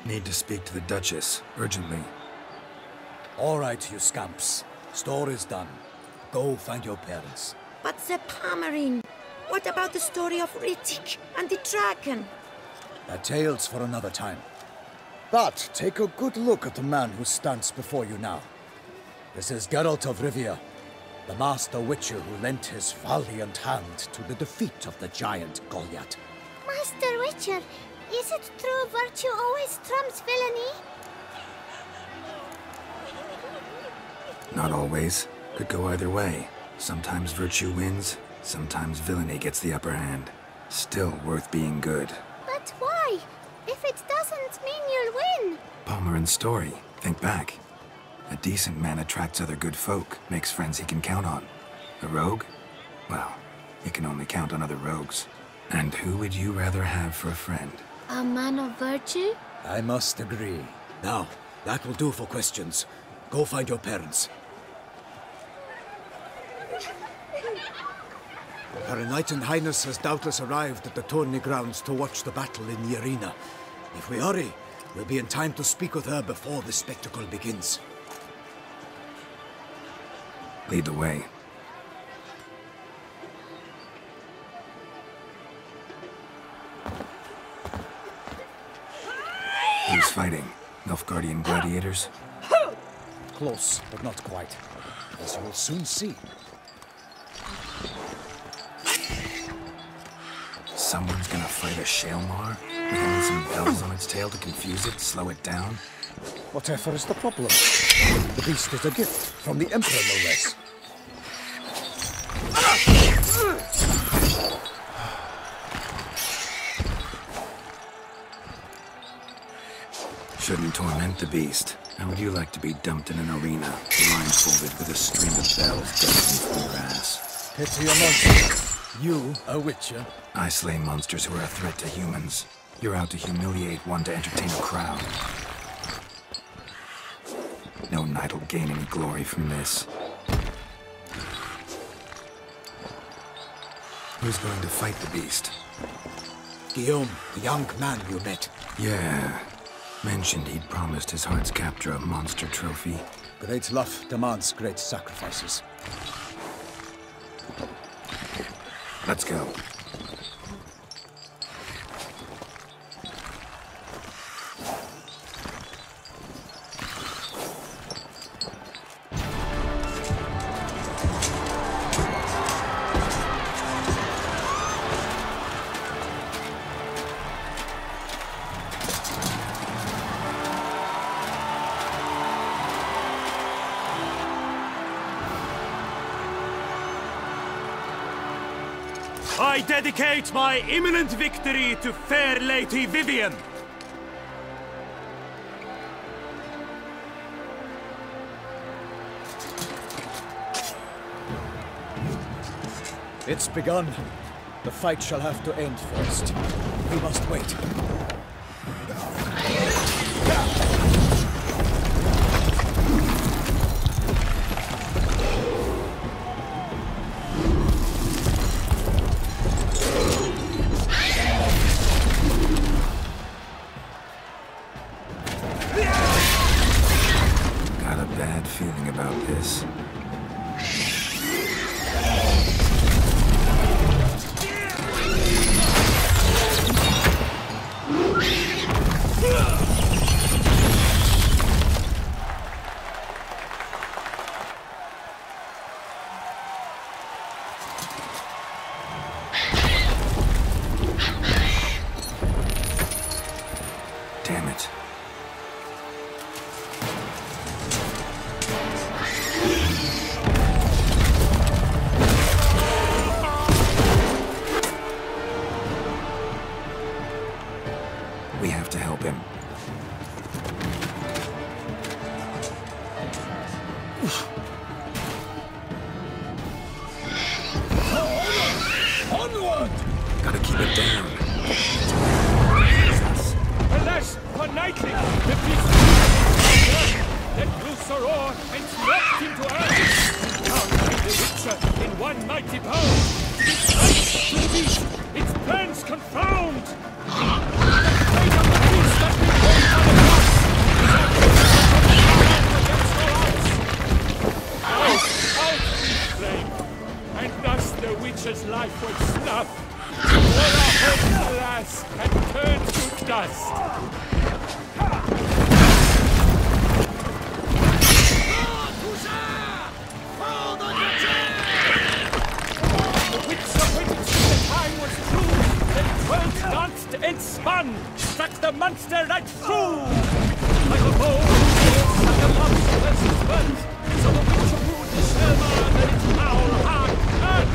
Need to speak to the Duchess, urgently. All right, you scamps. Store is done. Go find your parents. But the Palmerine, what about the story of Rittik and the dragon? They're tales for another time. But take a good look at the man who stands before you now. This is Geralt of Rivia, the master witcher who lent his valiant hand to the defeat of the giant Goliath. Master Witcher, is it true virtue always trumps villainy? Not always. Could go either way. Sometimes virtue wins, sometimes villainy gets the upper hand. Still worth being good. But why? If it doesn't mean you'll win. Palmerin's story. Think back. A decent man attracts other good folk, makes friends he can count on. A rogue? Well, he can only count on other rogues. And who would you rather have for a friend? A man of virtue? I must agree. Now, that will do for questions. Go find your parents. Her Enlightened Highness has doubtless arrived at the tourney grounds to watch the battle in the arena. If we hurry, we'll be in time to speak with her before the spectacle begins. Lead the way. Who's fighting? Nilfgaardian gladiators? Close, but not quite. As you will soon see. Someone's gonna fight a Shaelmar? With only some bells on its tail to confuse it, slow it down? Whatever is the problem? The beast is a gift from the Emperor, no less. Shouldn't torment the beast. How would you like to be dumped in an arena, blindfolded with a string of bells gushing from your ass? Pity a monster. You, a witcher? I slay monsters who are a threat to humans. You're out to humiliate one to entertain a crowd. No knight will gain any glory from this. Who's going to fight the beast? Guillaume, the young man you met. Yeah. Mentioned he'd promised his heart's captor a monster trophy. Great love demands great sacrifices. Let's go. I dedicate my imminent victory to fair Lady Vivienne. It's begun. The fight shall have to end first. We must wait. Got a bad feeling about this. Damn it. We have to help him. Onward! Gotta keep it down. Alas, for knightly, the beast let loose the roar and snapped him to earth. Down came the Witcher in one mighty bound. life was snuffed. All our hopes, alas, had turned to dust. The wits of waiting till the time was true. Then 12 danced and spun, struck the monster right through. Like a bow, like a monster's burnt. So the witch of wood, the Selma, then its foul heart turned.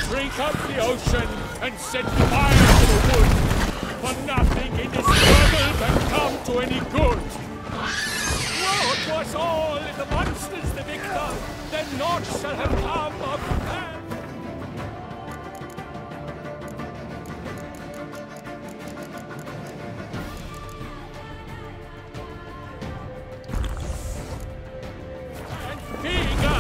Drink up the ocean and set fire to the wood. For nothing in this world can come to any good. Woe to us all if the monster's the victor, then naught shall have come of man. And Viga!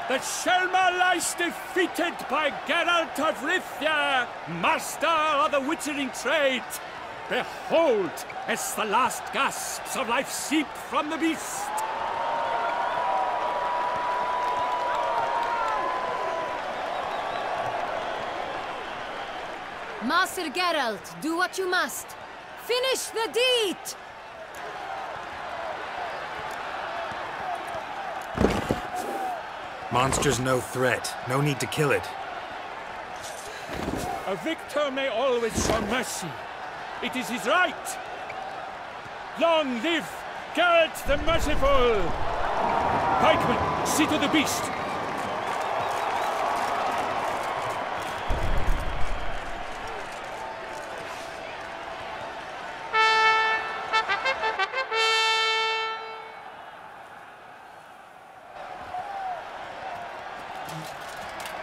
The Selma lies defeated by Geralt of Rivia, master of the witchering trade. Behold, as the last gasps of life seep from the beast. Master Geralt, do what you must. Finish the deed! Monster's no threat. No need to kill it. A victor may always show mercy. It is his right. Long live Geralt the Merciful! Pikemen, see to the beast!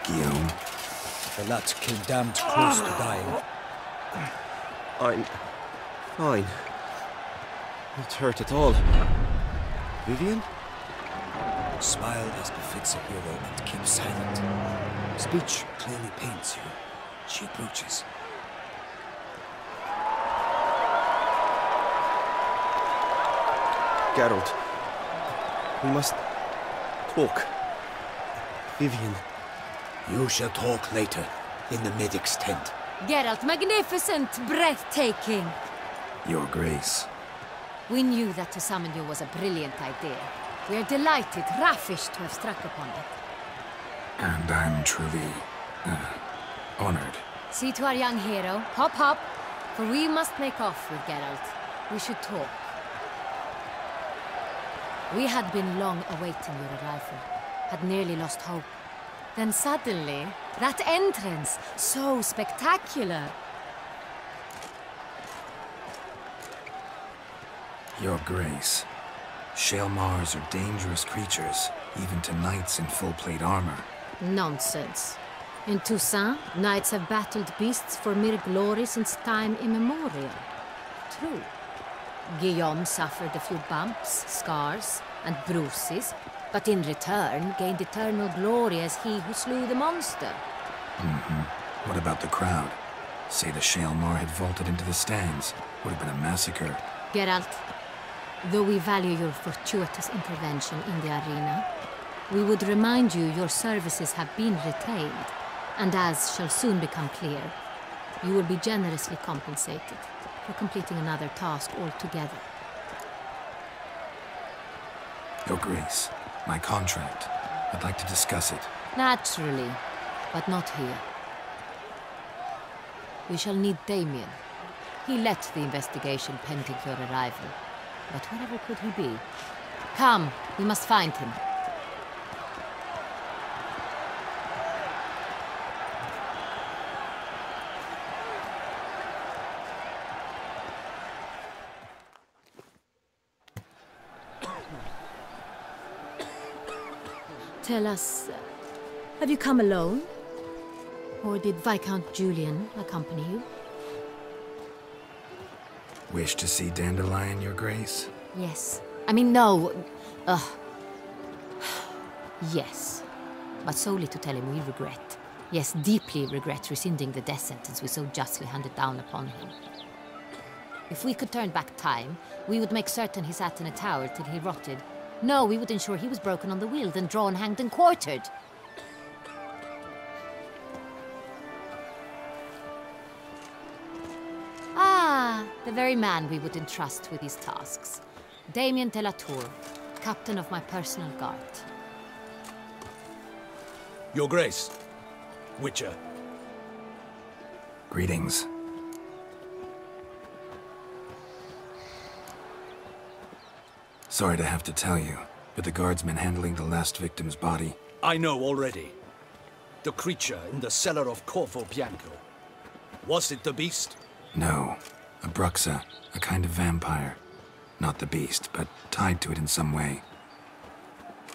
Guillaume. The lad came damned close to dying. I'm fine. Not hurt at all. Vivian? Smile as befits a hero and keep silent. Speech clearly pains you. She approaches. Geralt. We must talk. Vivian. You shall talk later, in the medic's tent. Geralt, magnificent, breathtaking. Your Grace. We knew that to summon you was a brilliant idea. We are delighted, ravished to have struck upon it. And I'm truly, honored. See to our young hero. Hop, hop. For we must make off with Geralt. We should talk. We had been long awaiting your arrival. Had nearly lost hope. Then suddenly, that entrance, so spectacular. Your Grace. Shaelmars are dangerous creatures, even to knights in full-plate armor. Nonsense. In Toussaint, knights have battled beasts for mere glory since time immemorial. True. Guillaume suffered a few bumps, scars, and bruises, but in return gained eternal glory as he who slew the monster. What about the crowd? Say the Shaelmar had vaulted into the stands. Would have been a massacre. Geralt, though we value your fortuitous intervention in the arena, we would remind you your services have been retained, and as shall soon become clear, you will be generously compensated for completing another task altogether. Your Grace, my contract. I'd like to discuss it. Naturally, but not here. We shall need Damien. He led the investigation pending your arrival. But wherever could he be? Come, we must find him. Tell us, have you come alone? Or did Viscount Julian accompany you? Wish to see Dandelion, Your Grace? Yes. I mean, no. Yes. But solely to tell him we regret. Yes, deeply regret rescinding the death sentence we so justly handed down upon him. If we could turn back time, we would make certain he sat in a tower till he rotted. No, we would ensure he was broken on the wheel, then drawn, hanged, and quartered. Ah, the very man we would entrust with these tasks. Damien de la Tour, captain of my personal guard. Your Grace, Witcher. Greetings. Sorry to have to tell you, but the guardsman handling the last victim's body... I know already. The creature in the cellar of Corvo Bianco. Was it the beast? No. A Bruxa, a kind of vampire. Not the beast, but tied to it in some way.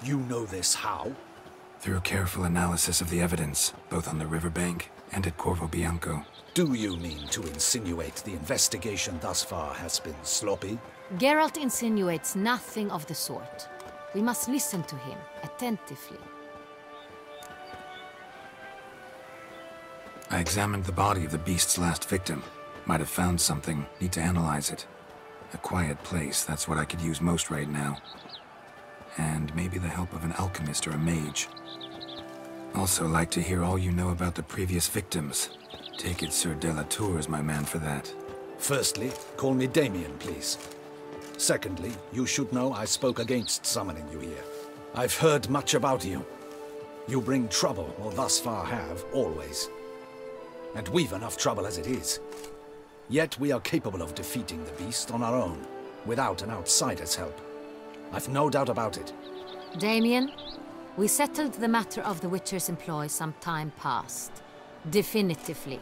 You know this how? Through careful analysis of the evidence, both on the riverbank and at Corvo Bianco. Do you mean to insinuate the investigation thus far has been sloppy? Geralt insinuates nothing of the sort. We must listen to him attentively. I examined the body of the beast's last victim. Might have found something, need to analyze it. A quiet place, that's what I could use most right now. And maybe the help of an alchemist or a mage. Also like to hear all you know about the previous victims. Take it Sir de la Tour is my man for that. Firstly, call me Damien, please. Secondly, you should know I spoke against summoning you here. I've heard much about you. You bring trouble, or thus far have, always. And we've enough trouble as it is. Yet we are capable of defeating the beast on our own, without an outsider's help. I've no doubt about it. Damien, we settled the matter of the Witcher's employ some time past. Definitively.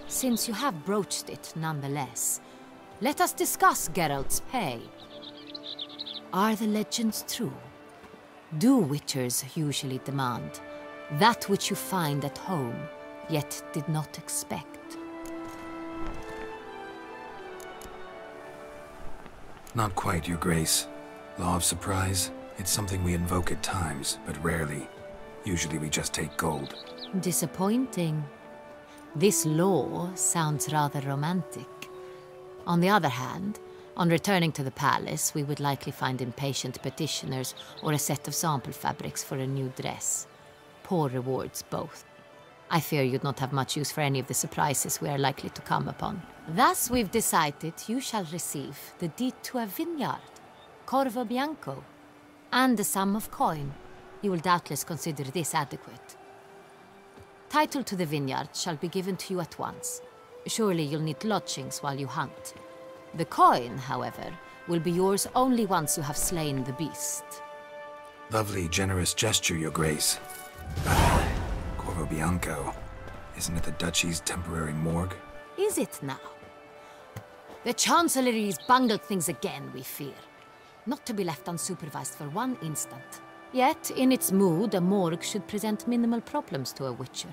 Since you have broached it nonetheless, let us discuss Geralt's pay. Are the legends true? Do Witchers usually demand that which you find at home, yet did not expect? Not quite, Your Grace. Law of surprise, it's something we invoke at times, but rarely. Usually we just take gold. Disappointing. This law sounds rather romantic. On the other hand, on returning to the palace, we would likely find impatient petitioners or a set of sample fabrics for a new dress. Poor rewards, both. I fear you'd not have much use for any of the surprises we are likely to come upon. Thus, we've decided you shall receive the deed to a vineyard, Corvo Bianco, and a sum of coin. You will doubtless consider this adequate. Title to the vineyard shall be given to you at once. Surely you'll need lodgings while you hunt. The coin, however, will be yours only once you have slain the beast. Lovely, generous gesture, Your Grace. Corvo Bianco. Isn't it the Duchy's temporary morgue? Is it now? The Chancellery's bungled things again, we fear. Not to be left unsupervised for one instant. Yet, in its mood, a morgue should present minimal problems to a witcher.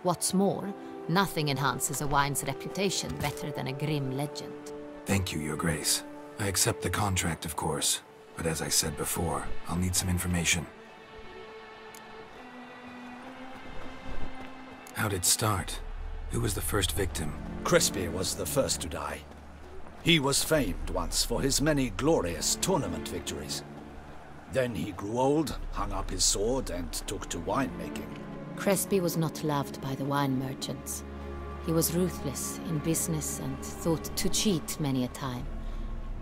What's more, nothing enhances a wine's reputation better than a grim legend. Thank you, Your Grace. I accept the contract, of course. But as I said before, I'll need some information. How'd it start? Who was the first victim? Crespi was the first to die. He was famed once for his many glorious tournament victories. Then he grew old, hung up his sword, and took to winemaking. Crespi was not loved by the wine merchants. He was ruthless in business and thought to cheat many a time.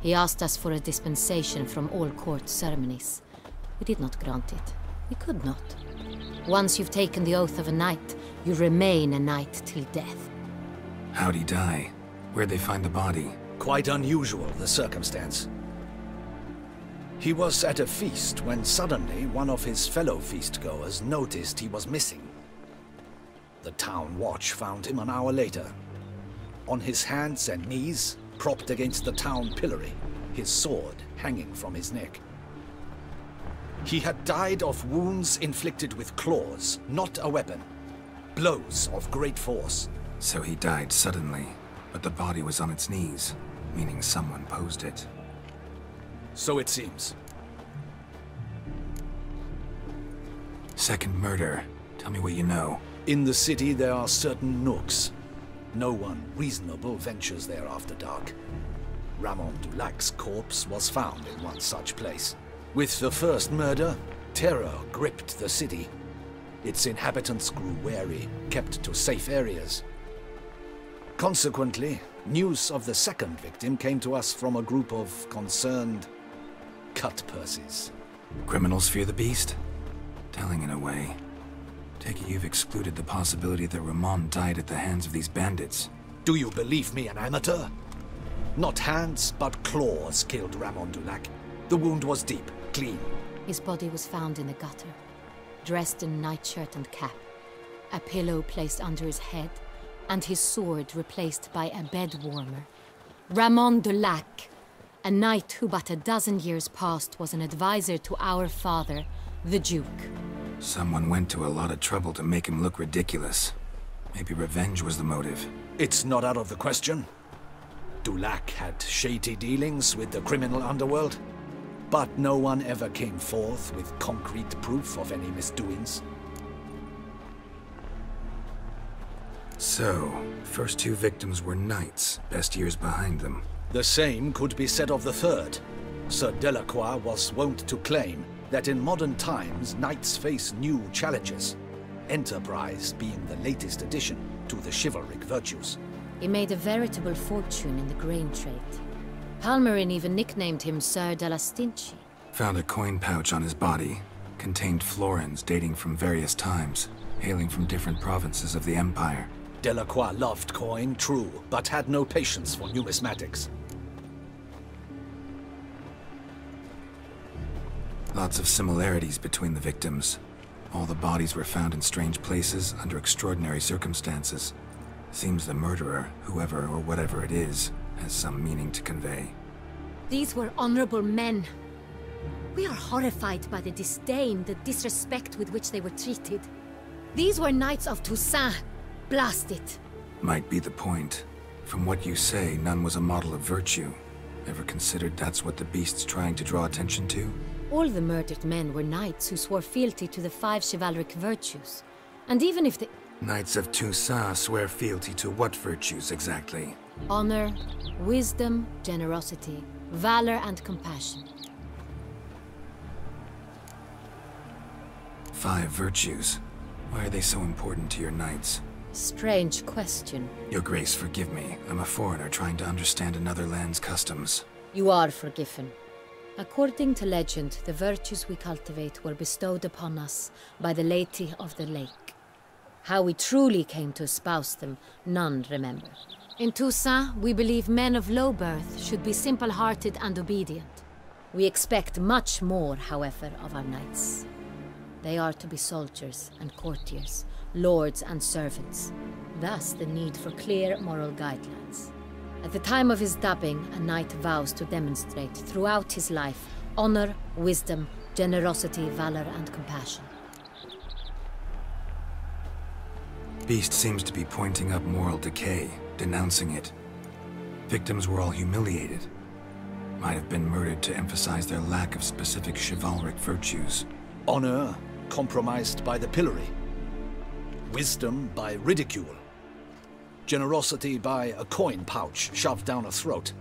He asked us for a dispensation from all court ceremonies. We did not grant it. We could not. Once you've taken the oath of a knight, you remain a knight till death. How'd he die? Where'd they find the body? Quite unusual, the circumstance. He was at a feast when suddenly one of his fellow feastgoers noticed he was missing. The town watch found him an hour later. On his hands and knees, propped against the town pillory, his sword hanging from his neck. He had died of wounds inflicted with claws, not a weapon. Blows of great force. So he died suddenly, but the body was on its knees, meaning someone posed it. So it seems. Second murder. Tell me what you know. In the city there are certain nooks. No one reasonable ventures there after dark. Ramon Dulac's corpse was found in one such place. With the first murder, terror gripped the city. Its inhabitants grew wary, kept to safe areas. Consequently, news of the second victim came to us from a group of concerned cut-purses. Criminals fear the beast? Telling in a way. Take it you've excluded the possibility that Ramon died at the hands of these bandits. Do you believe me an amateur? Not hands, but claws killed Ramon Dulac. The wound was deep, clean. His body was found in the gutter, dressed in nightshirt and cap, a pillow placed under his head, and his sword replaced by a bed warmer. Ramon Dulac, a knight who but a dozen years past was an advisor to our father, the Duke. Someone went to a lot of trouble to make him look ridiculous. Maybe revenge was the motive. It's not out of the question. Dulac had shady dealings with the criminal underworld, but no one ever came forth with concrete proof of any misdoings. So, first two victims were knights, best years behind them. The same could be said of the third. Sir Delacroix was wont to claim that in modern times, knights face new challenges, enterprise being the latest addition to the chivalric virtues. He made a veritable fortune in the grain trade. Palmerin even nicknamed him Sir de la Stinchi. Found a coin pouch on his body. Contained florins dating from various times, hailing from different provinces of the Empire. Delacroix loved coin, true, but had no patience for numismatics. Lots of similarities between the victims. All the bodies were found in strange places under extraordinary circumstances. Seems the murderer, whoever or whatever it is, has some meaning to convey. These were honorable men. We are horrified by the disdain, the disrespect with which they were treated. These were knights of Toussaint. Blast it. Might be the point. From what you say, none was a model of virtue. Ever considered that's what the beast's trying to draw attention to? All the murdered men were knights who swore fealty to the 5 chivalric virtues. And even if the... Knights of Toussaint swear fealty to what virtues exactly? Honor, wisdom, generosity, valor, and compassion. 5 virtues. Why are they so important to your knights? Strange question. Your Grace, forgive me. I'm a foreigner trying to understand another land's customs. You are forgiven. According to legend, the virtues we cultivate were bestowed upon us by the Lady of the Lake. How we truly came to espouse them, none remember. In Toussaint, we believe men of low birth should be simple-hearted and obedient. We expect much more, however, of our knights. They are to be soldiers and courtiers, lords and servants. Thus, the need for clear moral guidelines. At the time of his dubbing, a knight vows to demonstrate throughout his life honor, wisdom, Generosity, valor, and compassion. Beast seems to be pointing up moral decay, denouncing it. Victims were all humiliated. Might have been murdered to emphasize their lack of specific chivalric virtues. Honor compromised by the pillory. Wisdom by ridicule. Generosity by a coin pouch shoved down a throat.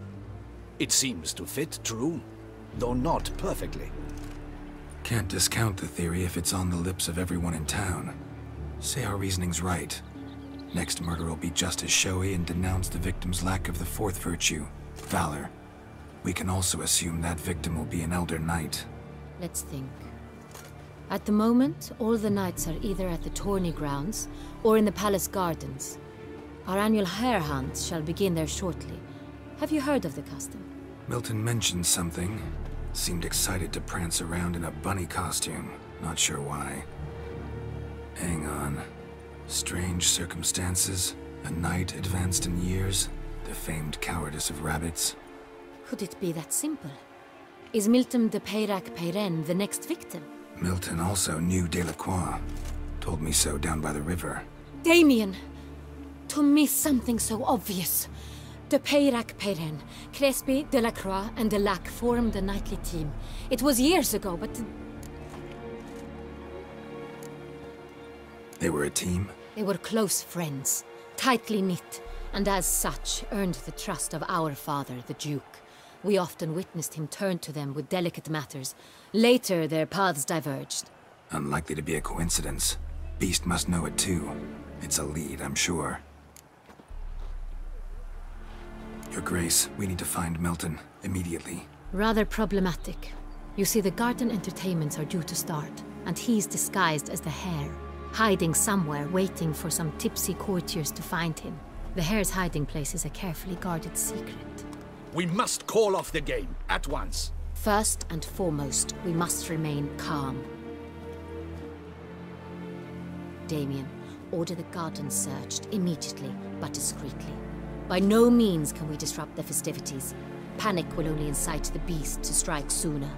It seems to fit, true, though not perfectly. Can't discount the theory if it's on the lips of everyone in town. Say our reasoning's right. Next murder will be just as showy and denounce the victim's lack of the fourth virtue, valor. We can also assume that victim will be an elder knight. Let's think. At the moment, all the knights are either at the tourney grounds or in the palace gardens. Our annual hare hunt shall begin there shortly. Have you heard of the custom? Milton mentioned something. Seemed excited to prance around in a bunny costume. Not sure why. Hang on. Strange circumstances. A knight advanced in years. The famed cowardice of rabbits. Could it be that simple? Is Milton de Peyrac Peyren the next victim? Milton also knew Delacroix. Told me so down by the river. Damien! To miss something so obvious. De Peyrac Peyren, Crespi, Delacroix, and Delac formed a knightly team. It was years ago, but... They were a team? They were close friends, tightly knit, and as such earned the trust of our father, the Duke. We often witnessed him turn to them with delicate matters. Later, their paths diverged. Unlikely to be a coincidence. Beast must know it too. It's a lead, I'm sure. Your Grace, we need to find Milton, immediately. Rather problematic. You see, the garden entertainments are due to start, and he's disguised as the hare, hiding somewhere, waiting for some tipsy courtiers to find him. The hare's hiding place is a carefully guarded secret. We must call off the game, at once. First and foremost, we must remain calm. Damien, order the garden searched immediately, but discreetly. By no means can we disrupt the festivities. Panic will only incite the beast to strike sooner.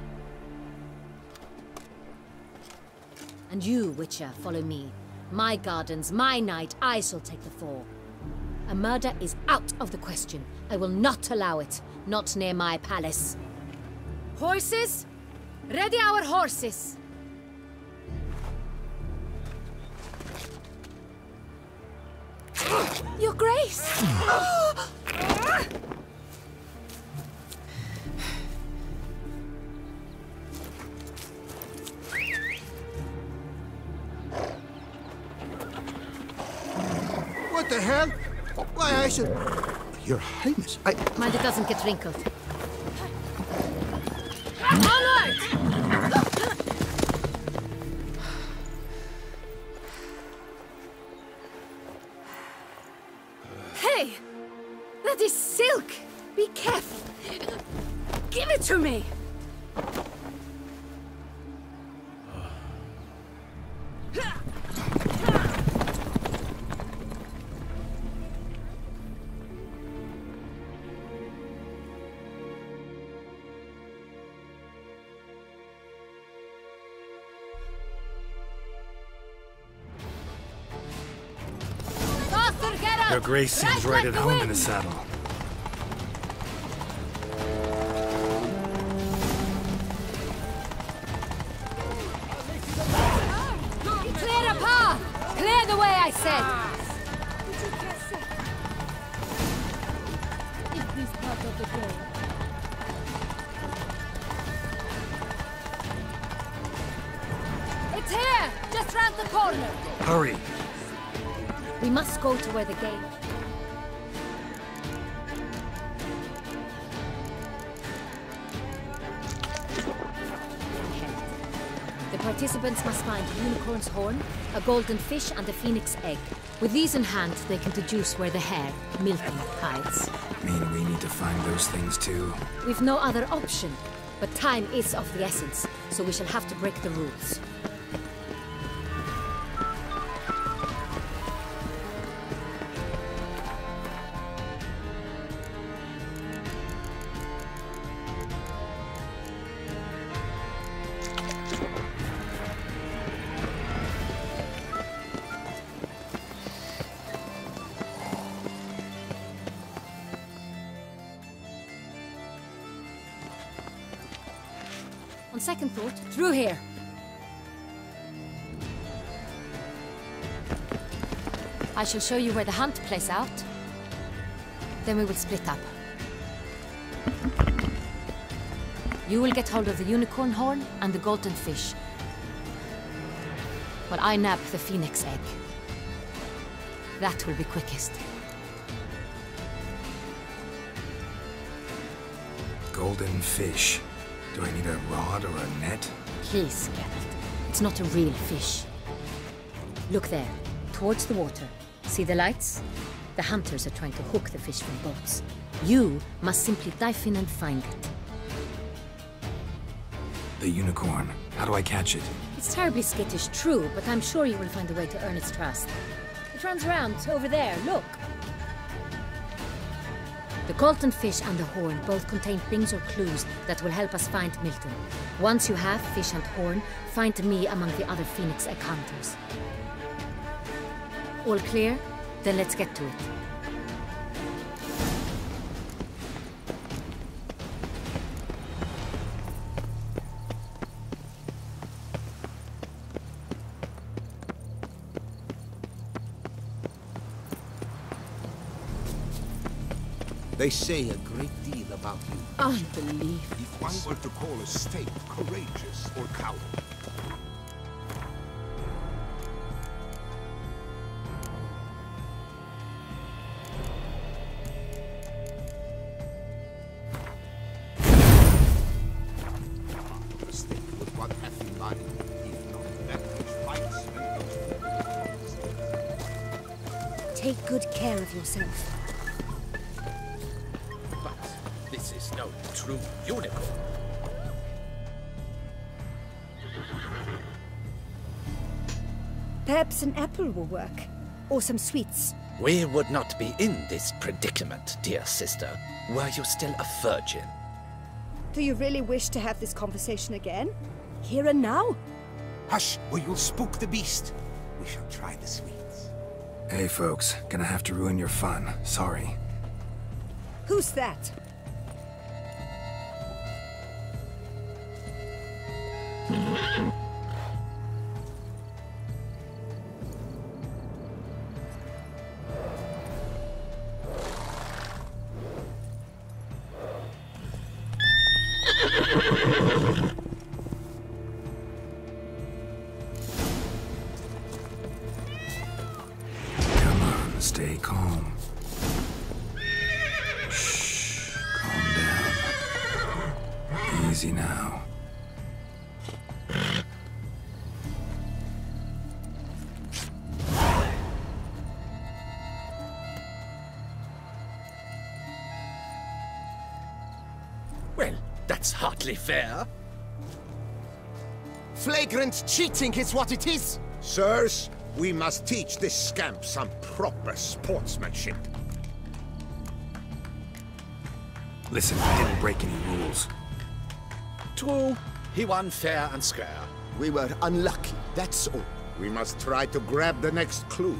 And you, Witcher, follow me. My gardens, my night, I shall take the fall. A murder is out of the question. I will not allow it. Not near my palace. Horses? Ready our horses! Your Grace! What the hell? Why, I should... Your Highness, Mind it doesn't get wrinkled. Onward! Hey! That is silk! Be careful! Give it to me! Your Grace seems right at home in the saddle. Clear a path! Clear the way, I said! Is this part of the game? It's here! Just round the corner! Hurry! We must go to where the gate... The participants must find a unicorn's horn, a golden fish, and a phoenix egg. With these in hand, they can deduce where the hare, Milton, hides. Mean we need to find those things too? We've no other option, but time is of the essence, so we shall have to break the rules. On second thought, through here. I shall show you where the hunt plays out. Then we will split up. You will get hold of the unicorn horn and the golden fish, while I nab the phoenix egg. That will be quickest. Golden fish. Do I need a rod or a net? Please, Geralt. It's not a real fish. Look there, towards the water. See the lights? The hunters are trying to hook the fish from boats. You must simply dive in and find it. The unicorn. How do I catch it? It's terribly skittish, true, but I'm sure you will find a way to earn its trust. It runs around over there, look. The golden fish and the horn both contain things or clues that will help us find Milton. Once you have fish and horn, find me among the other phoenix egg hunters. All clear? Then let's get to it. They say a great deal about you. Unbelievable. If one were to call a state courageous or coward. The state with what hath in mind, if not that which fights and Take good care of yourself. This is no true unicorn. Perhaps an apple will work. Or some sweets. We would not be in this predicament, dear sister, were you still a virgin. Do you really wish to have this conversation again? Here and now? Hush, or you'll spook the beast. We shall try the sweets. Hey folks, gonna have to ruin your fun. Sorry. Who's that? Come on, stay calm. Shh, calm down. Easy now. Well, that's hardly fair. Flagrant cheating is what it is! Sirs, we must teach this scamp some proper sportsmanship. Listen, I didn't break any rules. True, he won fair and square. We were unlucky, that's all. We must try to grab the next clue.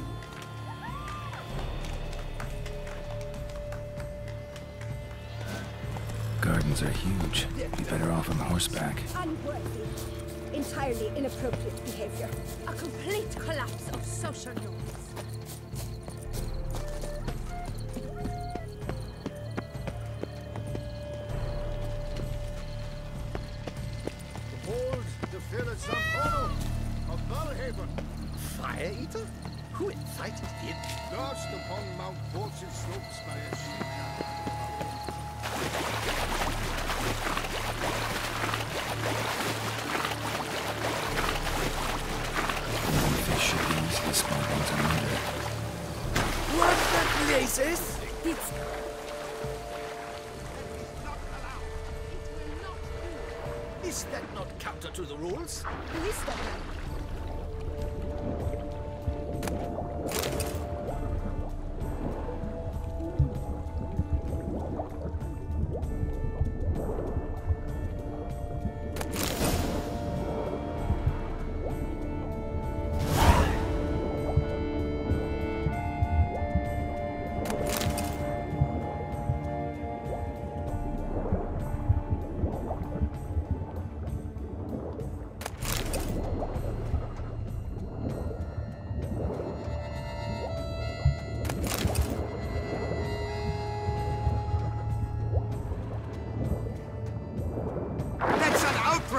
Gardens are huge. Be better off on horseback. Unworthy. Entirely inappropriate behavior. A complete collapse of social norms. Behold the village Zambono of Valhaven. Fire Eater? Who invited him? Lodged upon Mount Fortune slopes by a sheep. Fish should be easily spotted once I'm under. What the blazes? It's Is that not counter to the rules? who is that man?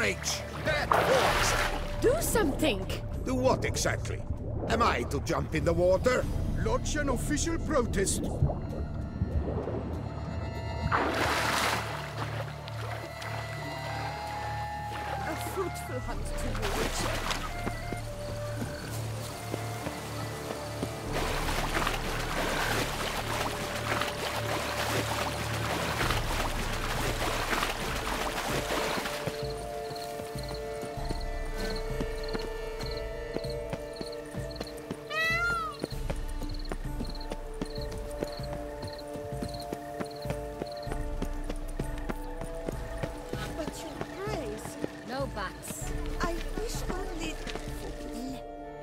mage! That works! Do something! Do what exactly? Am I to jump in the water? Lodge an official protest. A fruitful hunt to you, Witcher.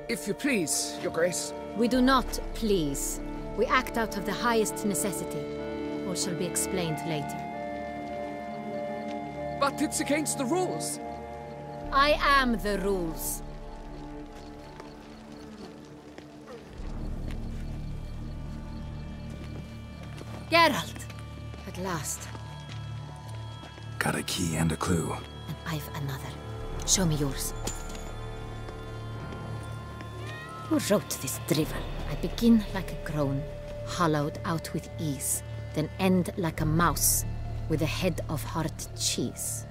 If you please, Your Grace. We do not please. We act out of the highest necessity. All shall be explained later. But it's against the rules. I am the rules. Geralt! At last. Got a key and a clue. And I've another. Show me yours. Who wrote this drivel? I begin like a groan, hollowed out with ease, then end like a mouse, with a head of hard cheese.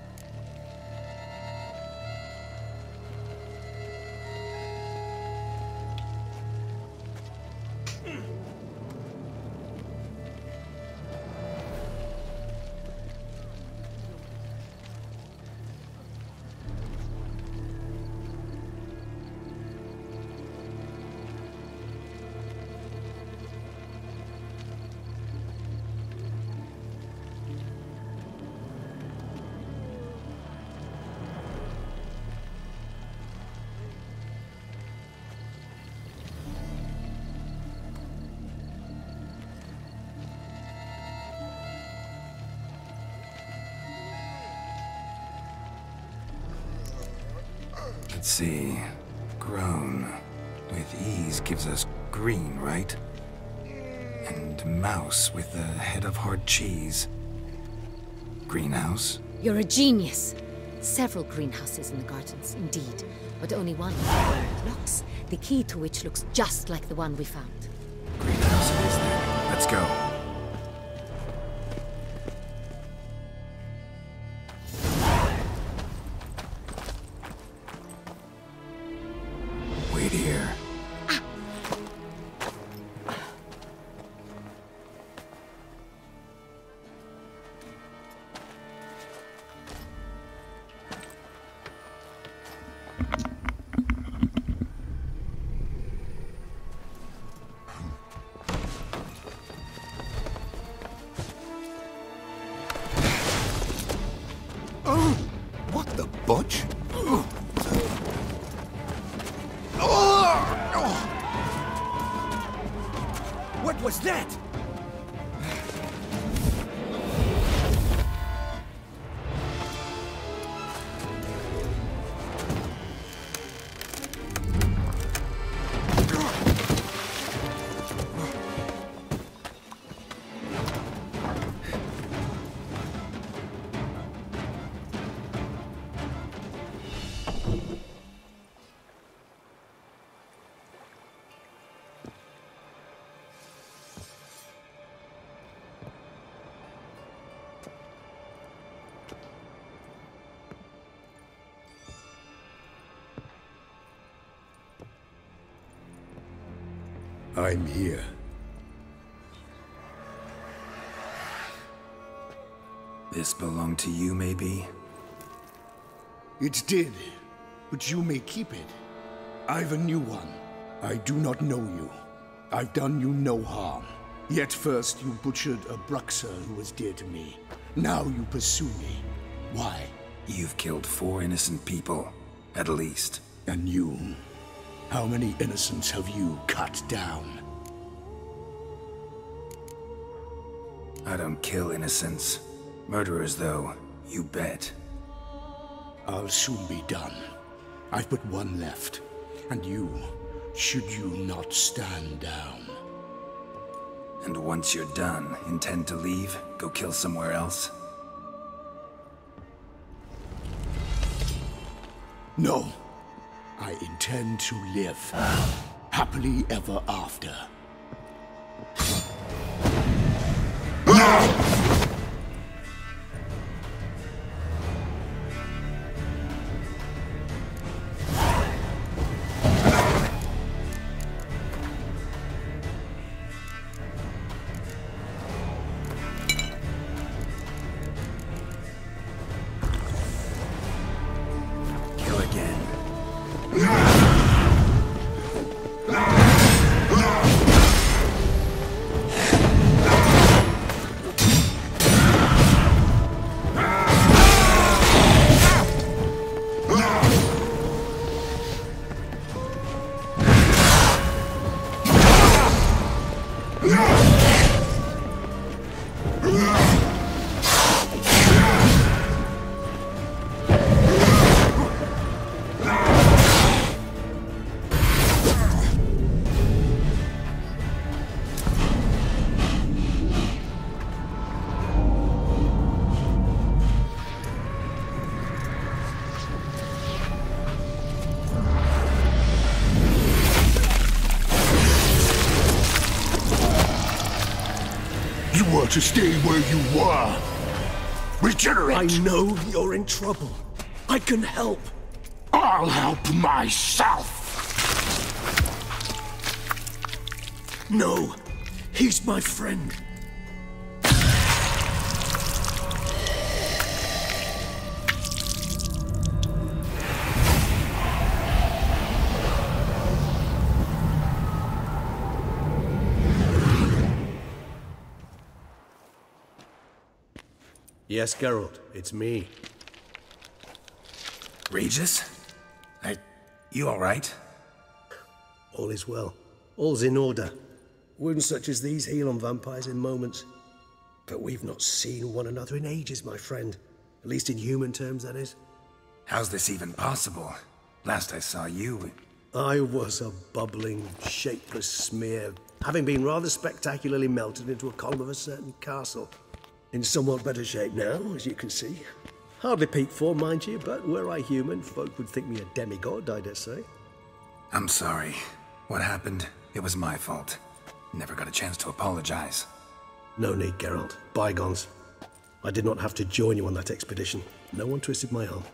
Let's see. Grown. With ease gives us green, right? And mouse with the head of hard cheese. Greenhouse? You're a genius. Several greenhouses in the gardens, indeed, but only one locks, the key to which looks just like the one we found. Greenhouse it is then. Let's go. Wait here. What the butch? What was that? I'm here. This belonged to you, maybe? It did, but you may keep it. I've a new one. I do not know you. I've done you no harm. Yet first you butchered a Bruxer who was dear to me. Now you pursue me. Why? You've killed 4 innocent people, at least. And you? How many innocents have you cut down? I don't kill innocents. Murderers, though, you bet. I'll soon be done. I've but one left. And you, should you not stand down. And once you're done, intend to leave? Go kill somewhere else? No. I intend to live. Happily ever after. To stay where you were. Regenerate! I know you're in trouble. I can help. I'll help myself! No, he's my friend. Yes, Geralt, it's me. Regis? You all right? All is well. All's in order. Wounds such as these heal on vampires in moments. But we've not seen one another in ages, my friend. At least in human terms, that is. How's this even possible? Last I saw you... I was a bubbling, shapeless smear, having been rather spectacularly melted into a column of a certain castle. In somewhat better shape now, as you can see. Hardly peak form, mind you, but were I human, folk would think me a demigod, I dare say. I'm sorry. What happened? It was my fault. Never got a chance to apologize. No need, Geralt. Bygones. I did not have to join you on that expedition. No one twisted my arm.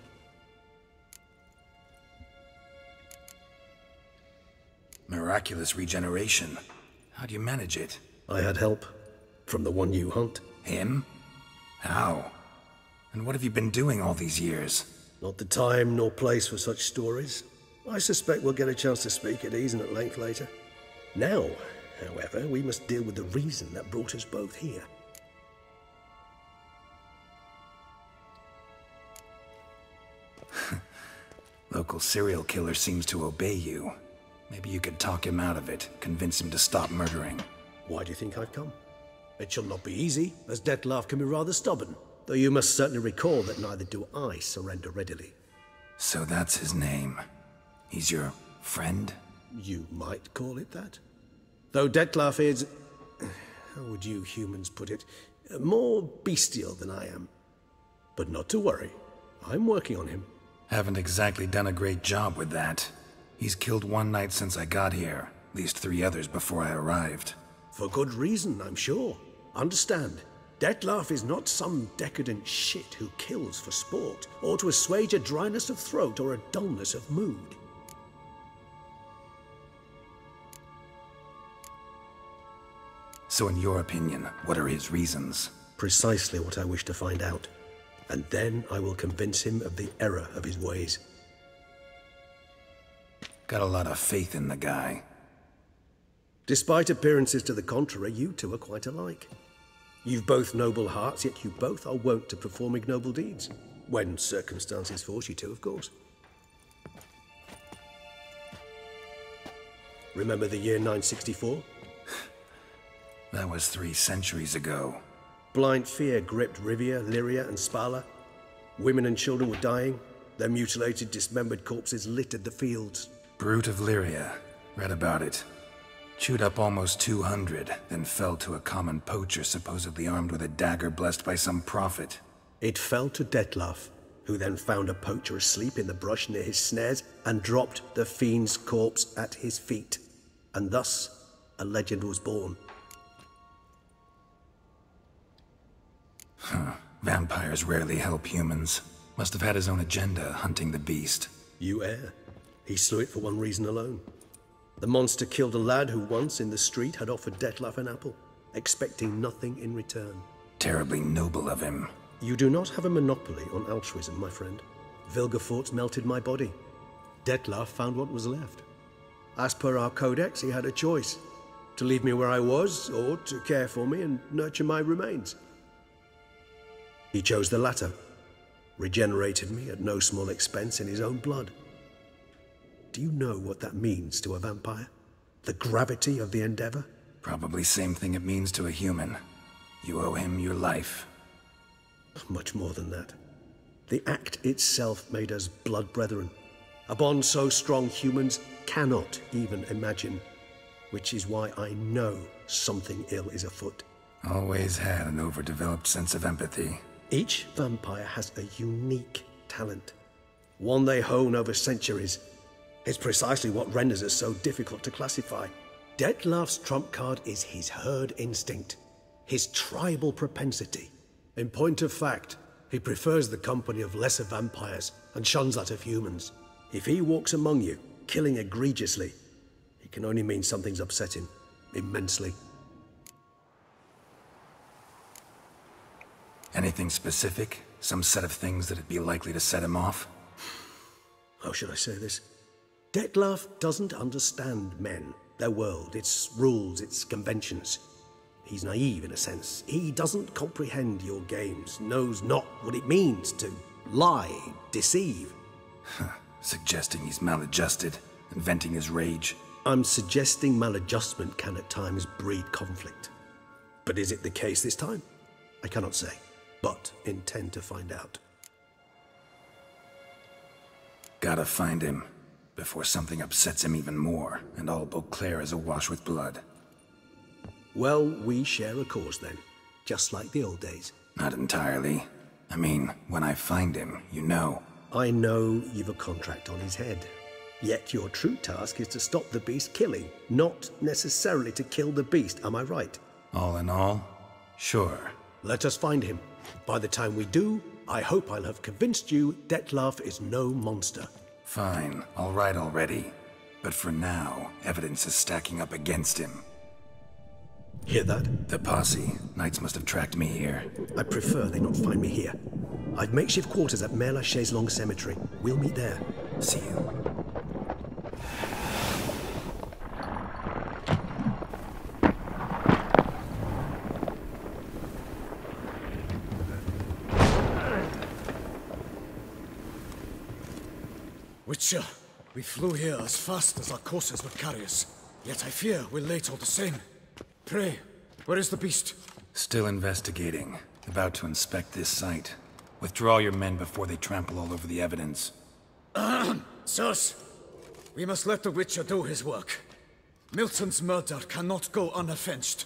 Miraculous regeneration. How do you manage it? I had help. From the one you hunt. Him? How? And what have you been doing all these years? Not the time nor place for such stories. I suspect we'll get a chance to speak at ease and at length later. Now, however, we must deal with the reason that brought us both here. Local serial killer seems to obey you. Maybe you could talk him out of it, convince him to stop murdering. Why do you think I've come? It shall not be easy, as Dettlaff can be rather stubborn. Though you must certainly recall that neither do I surrender readily. So that's his name. He's your friend? You might call it that. Though Dettlaff is... how would you humans put it? More bestial than I am. But not to worry. I'm working on him. Haven't exactly done a great job with that. He's killed one knight since I got here. At least 3 others before I arrived. For good reason, I'm sure. Understand, Dettlaff is not some decadent shit who kills for sport, or to assuage a dryness of throat or a dullness of mood. So in your opinion, what are his reasons? Precisely what I wish to find out. And then I will convince him of the error of his ways. Got a lot of faith in the guy. Despite appearances to the contrary, you two are quite alike. You've both noble hearts, yet you both are wont to perform ignoble deeds. When circumstances force you to, of course. Remember the year 964? That was 3 centuries ago. Blind fear gripped Rivia, Lyria, and Spala. Women and children were dying. Their mutilated, dismembered corpses littered the fields. Brute of Lyria. Read about it. Chewed up almost 200, then fell to a common poacher supposedly armed with a dagger blessed by some prophet. It fell to Dettlaff, who then found a poacher asleep in the brush near his snares and dropped the fiend's corpse at his feet. And thus, a legend was born. Vampires rarely help humans. Must have had his own agenda, hunting the beast. You err. He slew it for one reason alone. The monster killed a lad who once, in the street, had offered Dettlaff an apple, expecting nothing in return. Terribly noble of him. You do not have a monopoly on altruism, my friend. Vilgefortz melted my body. Dettlaff found what was left. As per our codex, he had a choice. To leave me where I was, or to care for me and nurture my remains. He chose the latter. Regenerated me at no small expense in his own blood. Do you know what that means to a vampire? The gravity of the endeavor? Probably same thing it means to a human. You owe him your life. Much more than that. The act itself made us blood brethren. A bond so strong humans cannot even imagine. Which is why I know something ill is afoot. Always had an overdeveloped sense of empathy. Each vampire has a unique talent. One they hone over centuries. It's precisely what renders us so difficult to classify. Dettlaff's trump card is his herd instinct. His tribal propensity. In point of fact, he prefers the company of lesser vampires and shuns that of humans. If he walks among you, killing egregiously, it can only mean something's upset him, immensely. Anything specific? Some set of things that'd be likely to set him off? How should I say this? Dettlaff doesn't understand men, their world, its rules, its conventions. He's naive in a sense. He doesn't comprehend your games, knows not what it means to lie, deceive. Suggesting he's maladjusted and venting his rage. I'm suggesting maladjustment can at times breed conflict. But is it the case this time? I cannot say, but intend to find out. Gotta find him, before something upsets him even more, and all Beauclair is awash with blood. Well, we share a cause then, just like the old days. Not entirely. I mean, when I find him, you know. I know you've a contract on his head. Yet your true task is to stop the beast killing, not necessarily to kill the beast, am I right? All in all, sure. Let us find him. By the time we do, I hope I'll have convinced you Dettlaff is no monster. Fine, all right already. But for now, evidence is stacking up against him. Hear that? The posse. Knights must have tracked me here. I prefer they not find me here. I've makeshift quarters at Mère Lachaise Long Cemetery. We'll meet there. See you. Witcher, we flew here as fast as our courses would carry us. Yet I fear we're late all the same. Pray, where is the beast? Still investigating. About to inspect this site. Withdraw your men before they trample all over the evidence. Sirs, we must let the Witcher do his work. Milton's murder cannot go unavenged.